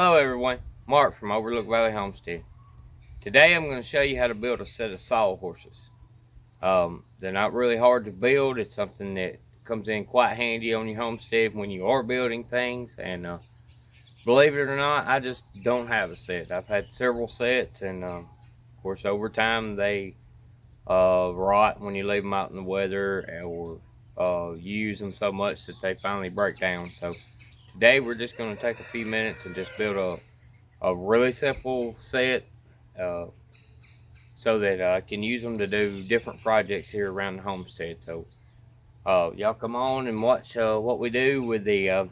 Hello everyone, Mark from Overlook Valley Homestead. Today I'm going to show you how to build a set of sawhorses. They're not really hard to build. It's something that comes in quite handy on your homestead when you are building things. And believe it or not, I just don't have a set. I've had several sets, and of course over time they rot when you leave them out in the weather, or you use them so much that they finally break down. So today we're just going to take a few minutes and just build a really simple set uh, so that I can use them to do different projects here around the homestead. So y'all come on and watch what we do with the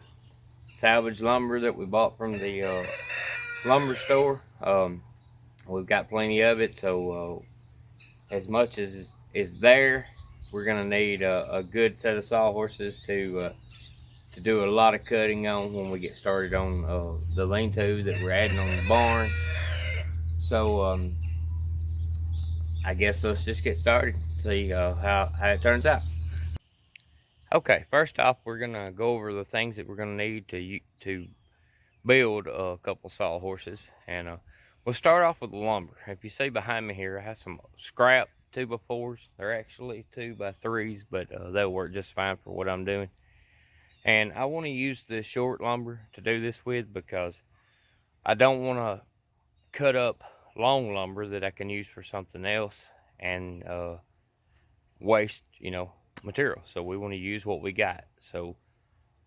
salvage lumber that we bought from the lumber store. We've got plenty of it, so as much as is there, we're going to need a good set of sawhorses to do a lot of cutting on when we get started on the lean-to that we're adding on the barn. So I guess let's just get started, see how it turns out. Okay, first off, we're gonna go over the things that we're gonna need to build a couple sawhorses, and we'll start off with the lumber. If you see behind me here, I have some scrap 2x4s. They're actually 2x3s, but they'll work just fine for what I'm doing. And I want to use the short lumber to do this with because I don't want to cut up long lumber that I can use for something else and waste, material. So we want to use what we got. So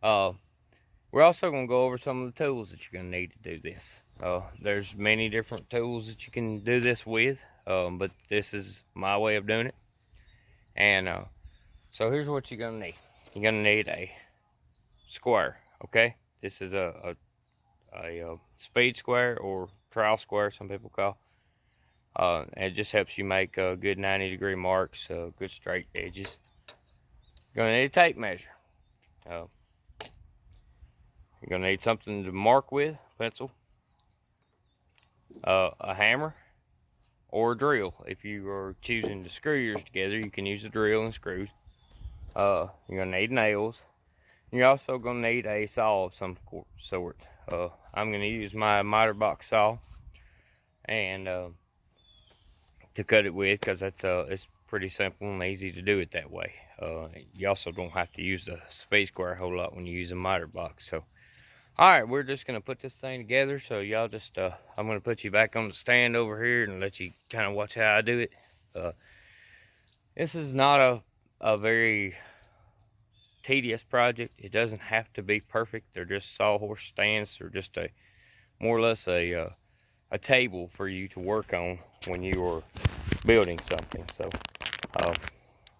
we're also going to go over some of the tools that you're going to need to do this. There's many different tools that you can do this with, but this is my way of doing it. And so here's what you're going to need. You're going to need a square, okay? This is a speed square, or trowel square, some people call. It just helps you make good 90-degree marks, good straight edges. You're going to need a tape measure. You're going to need something to mark with, pencil, a hammer, or a drill. If you are choosing to screw yours together, you can use a drill and screws. You're going to need nails. You're also going to need a saw of some sort. I'm going to use my miter box saw and to cut it with, because it's pretty simple and easy to do it that way. You also don't have to use the space square a whole lot when you use a miter box. So alright, we're just going to put this thing together. So y'all just I'm going to put you back on the stand over here and let you kind of watch how I do it. This is not a very tedious project. It doesn't have to be perfect. They're just sawhorse stands. They're just more or less a table for you to work on when you are building something. So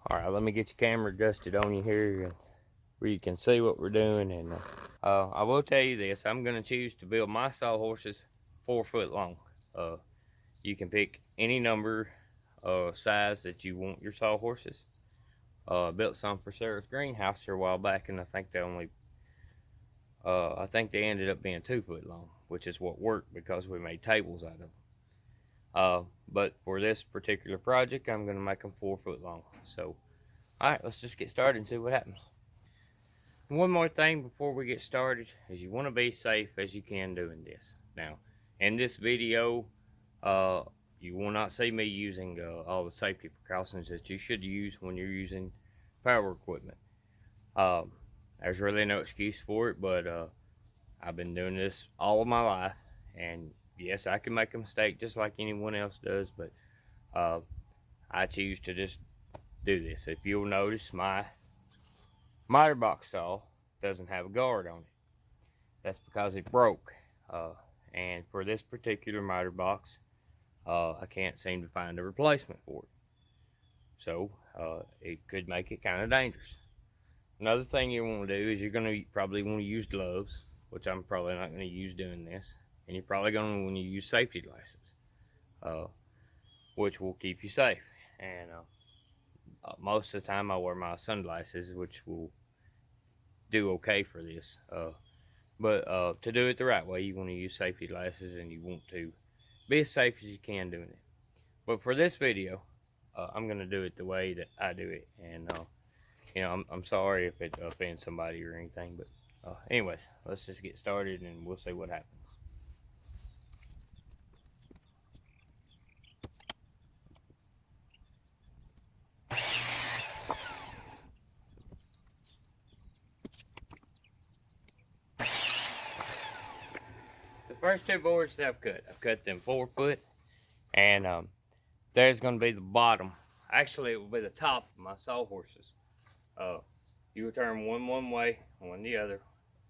alright, let me get your camera adjusted on you here where you can see what we're doing. And I will tell you this, I'm going to choose to build my sawhorses 4 foot long. You can pick any number size that you want your sawhorses. I built some for Sarah's greenhouse here a while back, and I think they ended up being 2 foot long, which is what worked because we made tables out of them. But for this particular project, I'm going to make them 4 foot long. So alright, let's just get started and see what happens. One more thing before we get started is you want to be safe as you can doing this. Now, in this video, you will not see me using all the safety precautions that you should use when you're using power equipment. There's really no excuse for it, but I've been doing this all of my life, and yes, I can make a mistake just like anyone else does, but I choose to just do this. If you'll notice, my miter box saw doesn't have a guard on it. That's because it broke, and for this particular miter box, I can't seem to find a replacement for it. So it could make it kind of dangerous. Another thing you want to do is you're going to probably want to use gloves, which I'm probably not going to use doing this, and you're probably going to want to use safety glasses, which will keep you safe. And most of the time I wear my sunglasses, which will do okay for this. But to do it the right way, you want to use safety glasses, and you want to be as safe as you can doing it. But for this video, I'm going to do it the way that I do it. And, I'm sorry if it offends somebody or anything. But anyways, let's just get started and we'll see what happens. first two boards that I've cut them 4 foot, and there's going to be the bottom. Actually, it will be the top of my sawhorses. You will turn one way, one the other,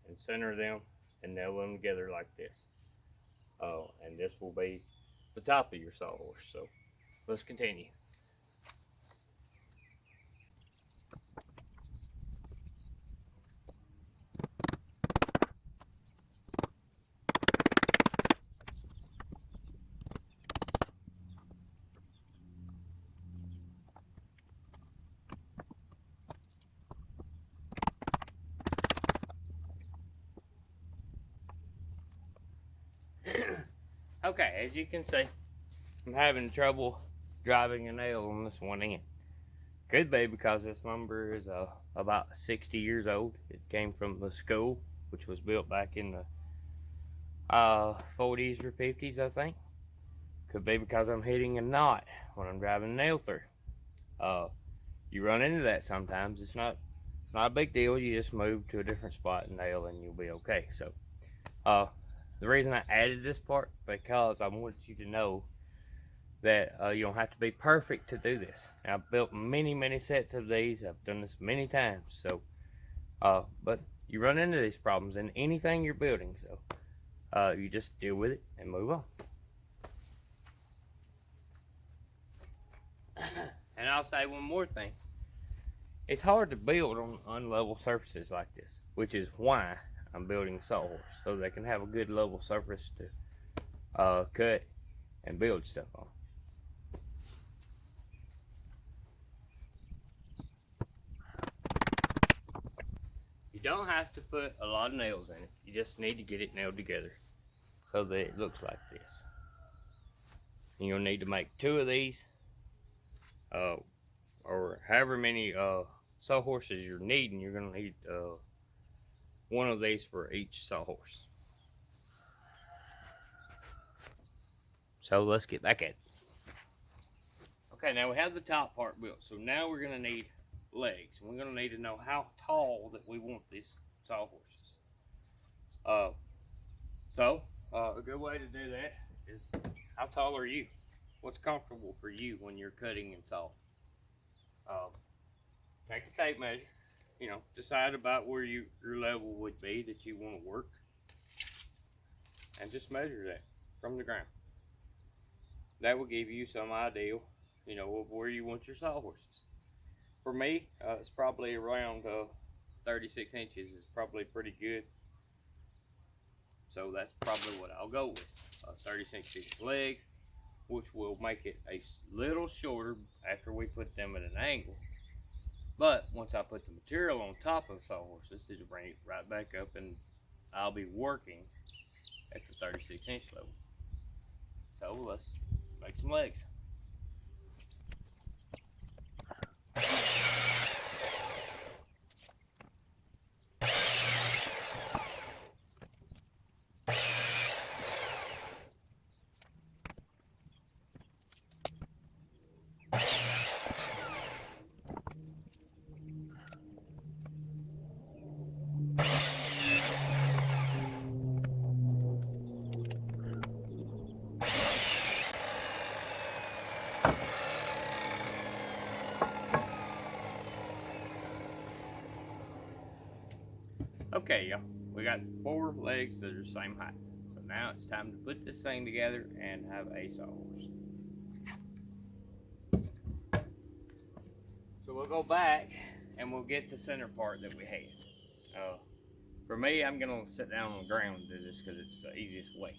and center them, and nail them together like this. And this will be the top of your sawhorse. So let's continue. Okay, as you can see, I'm having trouble driving a nail on this one end. Could be because this lumber is about 60 years old. It came from the school, which was built back in the 40s or 50s, I think. Could be because I'm hitting a knot when I'm driving a nail through. You run into that sometimes. It's not a big deal. You just move to a different spot and nail, and you'll be okay. So, the reason I added this part because I want you to know that you don't have to be perfect to do this. I've built many sets of these. I've done this many times. So, but you run into these problems in anything you're building. So, you just deal with it and move on. And I'll say one more thing. It's hard to build on unlevel surfaces like this, which is why I'm building a sawhorse, so they can have a good level surface to cut and build stuff on. You don't have to put a lot of nails in it. You just need to get it nailed together so that it looks like this. And you'll need to make 2 of these, or however many sawhorses you're needing. You're going to need 1 of these for each sawhorse. So let's get back at it. Okay, now we have the top part built. So now we're going to need legs. We're going to need to know how tall that we want these sawhorses. A good way to do that is, how tall are you? What's comfortable for you when you're cutting and sawing? Take a tape measure. Decide about where your level would be that you want to work, and just measure that from the ground. That will give you some idea, of where you want your sawhorses. For me, it's probably around 36 inches is probably pretty good. So that's probably what I'll go with. 36 inch leg, which will make it a little shorter after we put them at an angle. But once I put the material on top of the sawhorses, it'll bring it right back up, and I'll be working at the 36 inch level. So let's make some legs. Okay, y'all, we got 4 legs that are the same height. So now it's time to put this thing together and have a sawhorse. So we'll go back and we'll get the center part that we had. For me, I'm gonna sit down on the ground and do this because it's the easiest way.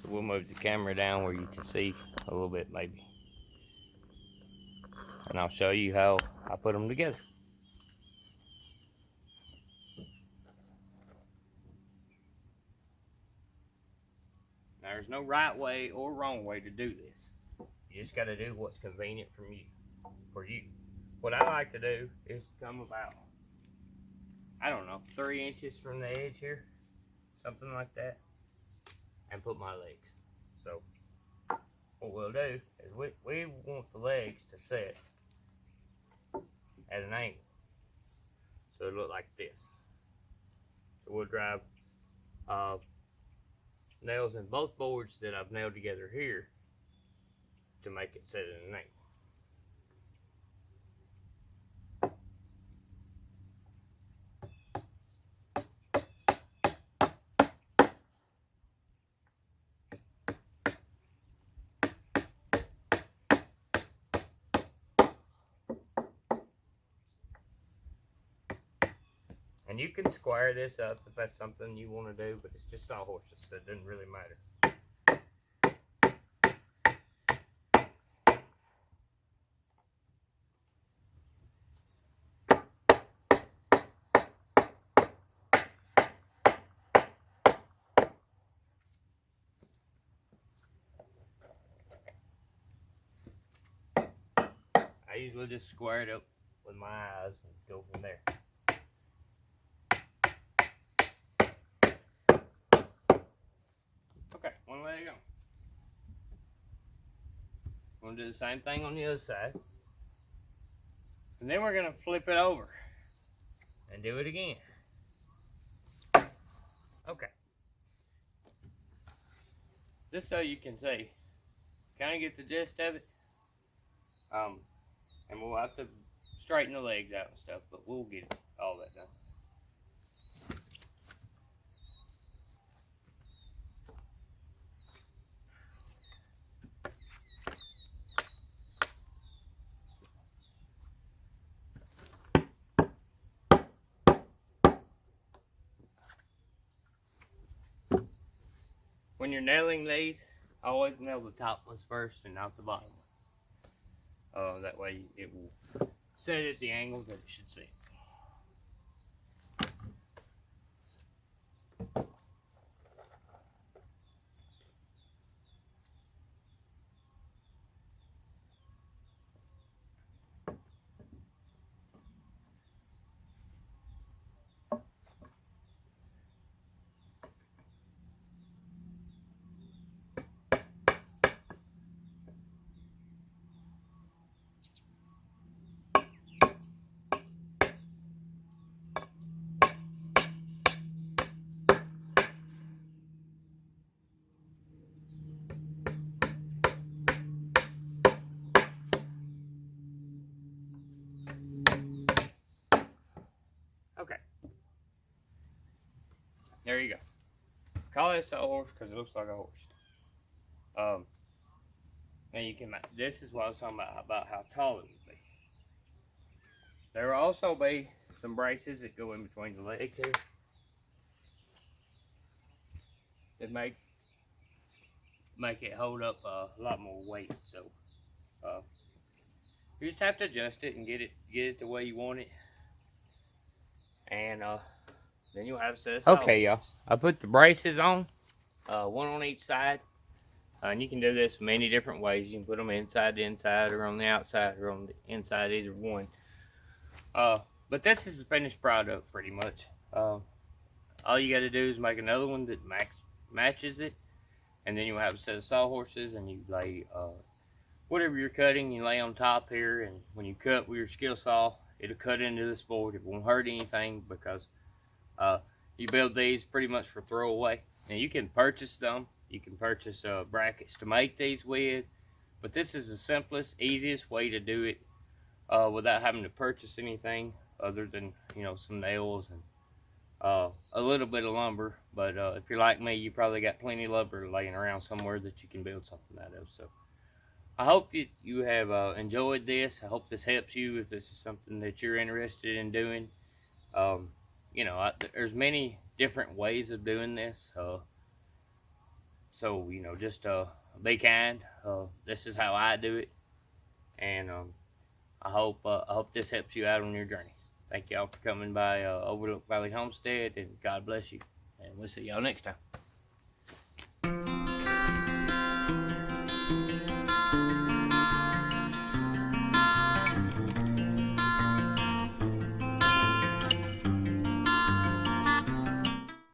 So we'll move the camera down where you can see a little bit maybe. And I'll show you how I put them together. Now, there's no right way or wrong way to do this. You just got to do what's convenient for you. What I like to do is come about, I don't know, 3 inches from the edge here, something like that, and put my legs. So what we'll do is we want the legs to set at an angle, so it'll look like this. So we'll drive nails in both boards that I've nailed together here to make it sit in the nail. And you can square this up if that's something you want to do, but it's just sawhorses, so it doesn't really matter. I usually just square it up with my eyes and go from there. Okay, one leg on. We're gonna do the same thing on the other side. And then we're gonna flip it over and do it again. Okay. Just so you can see, kind of get the gist of it. And we'll have to straighten the legs out and stuff, but we'll get all that done. When you're nailing these, always nail the top ones first and not the bottom one. That way it will set at the angle that it should sit. Okay. There you go. Call this a horse because it looks like a horse. And you can, this is what I was talking about how tall it would be. There will also be some braces that go in between the legs here that make it hold up a lot more weight. So you just have to adjust it and get it the way you want it. And then you'll have a set of sawhorses. Okay, y'all. I put the braces on, one on each side. And you can do this many different ways. You can put them inside the inside, or on the outside, or on the inside, either one. But this is the finished product, pretty much. All you got to do is make another one that matches it, and then you'll have a set of sawhorses, and you lay whatever you're cutting, you lay on top here, and when you cut with your skill saw, it'll cut into this board. It won't hurt anything because you build these pretty much for throwaway. And you can purchase them. You can purchase brackets to make these with, but this is the simplest, easiest way to do it without having to purchase anything other than, you know, some nails and a little bit of lumber. But if you're like me, you probably got plenty of lumber laying around somewhere that you can build something out of. So I hope you have enjoyed this. I hope this helps you if this is something that you're interested in doing. You know, there's many different ways of doing this. So, you know, just be kind. This is how I do it. And I hope this helps you out on your journey. Thank y'all for coming by Overlook Valley Homestead, and God bless you. And we'll see y'all next time.